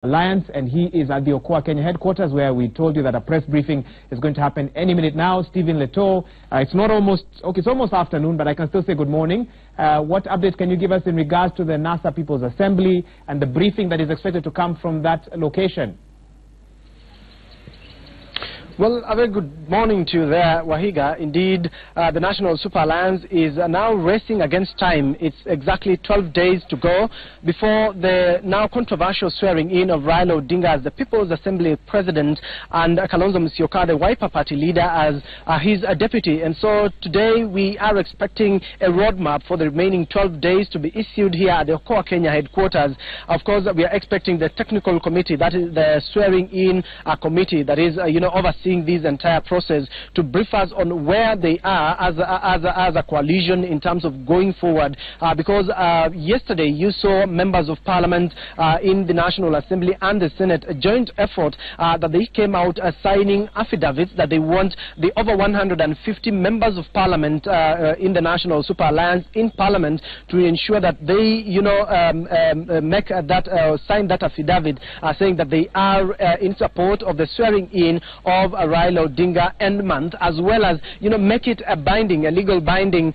Alliance, and he is at the Okoa, Kenya headquarters, where we told you that a press briefing is going to happen any minute now. Stephen Leto, it's almost afternoon, but I can still say good morning. What updates can you give us in regards to the NASA People's Assembly and the briefing that is expected to come from that location? Well, a very good morning to you there, Wahiga. Indeed, the National Super Alliance is now racing against time. It's exactly 12 days to go before the now controversial swearing-in of Raila Odinga as the People's Assembly President and Kalonzo Musyoka, the Wiper Party leader, as his deputy. And so today we are expecting a roadmap for the remaining 12 days to be issued here at the Okoa, Kenya headquarters. Of course, we are expecting the technical committee, that is the swearing-in committee, that is, overseeing this entire process, to brief us on where they are as a coalition in terms of going forward. Because yesterday you saw members of parliament in the National Assembly and the Senate, a joint effort that they came out signing affidavits that they want the over 150 members of parliament in the National Super Alliance in parliament to ensure that they sign that affidavit saying that they are in support of the swearing in of Raila Odinga end month, as well as make it a binding, a legal binding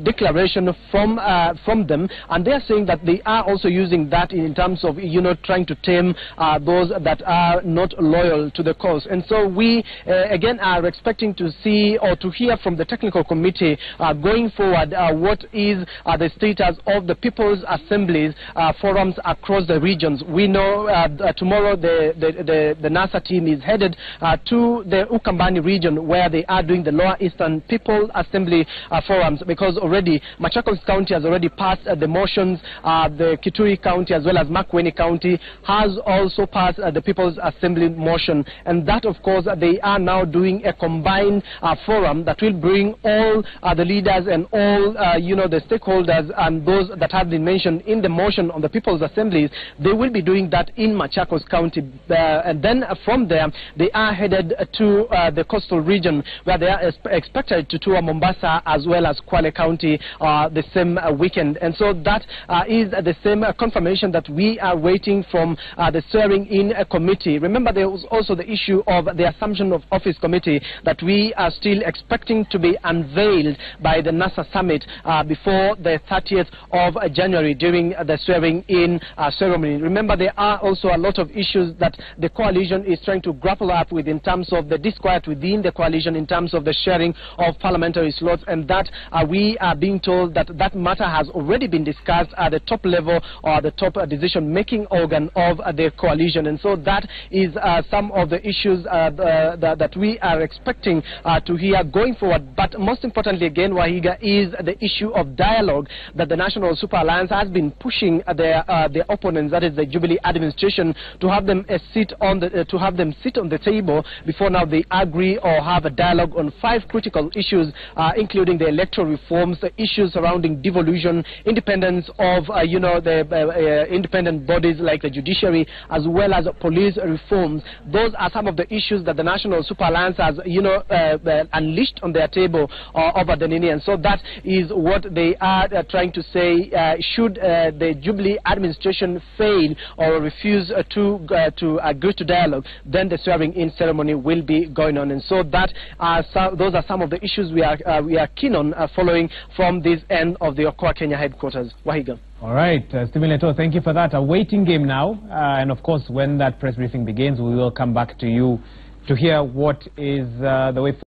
declaration from them. And they are saying that they are also using that in terms of trying to tame those that are not loyal to the cause. And so we again are expecting to see or to hear from the technical committee going forward what is the status of the People's Assemblies forums across the regions. We know tomorrow the NASA team is headed to the Ukambani region, where they are doing the Lower Eastern People's Assembly forums, because already Machakos County has already passed the motions. The Kitui County as well as Makueni County has also passed the People's Assembly motion, and that, of course, they are now doing a combined forum that will bring all the leaders and all the stakeholders and those that have been mentioned in the motion on the People's Assemblies. They will be doing that in Machakos County, and then from there they are headed to the coastal region, where they are expected to tour Mombasa as well as Kwale County the same weekend. And so that is the same confirmation that we are waiting from the swearing-in committee. Remember, there was also the issue of the Assumption of Office committee that we are still expecting to be unveiled by the NASA summit before the 30th of January during the swearing-in ceremony. Remember, there are also a lot of issues that the coalition is trying to grapple up with in terms of the disquiet within the coalition, in terms of the sharing of parliamentary slots, and that we are being told that that matter has already been discussed at the top level or the top decision-making organ of the coalition. And so that is some of the issues that we are expecting to hear going forward. But most importantly, again, Wahiga, is the issue of dialogue that the National Super Alliance has been pushing their opponents, that is the Jubilee administration, to have them sit on the table before now they agree or have a dialogue on 5 critical issues, including the electoral reforms, the issues surrounding devolution, independence of the independent bodies like the judiciary, as well as police reforms. Those are some of the issues that the National Super Alliance has unleashed on their table over the Nini. And so that is what they are trying to say. Should the Jubilee administration fail or refuse to agree to dialogue, then the swearing-in ceremony will be going on. And so that those are some of the issues we are keen on following from this end of the Okoa, Kenya headquarters. Wahiga. All right, Stephen Leto, thank you for that. A waiting game now, and of course when that press briefing begins, we will come back to you to hear what is the way forward.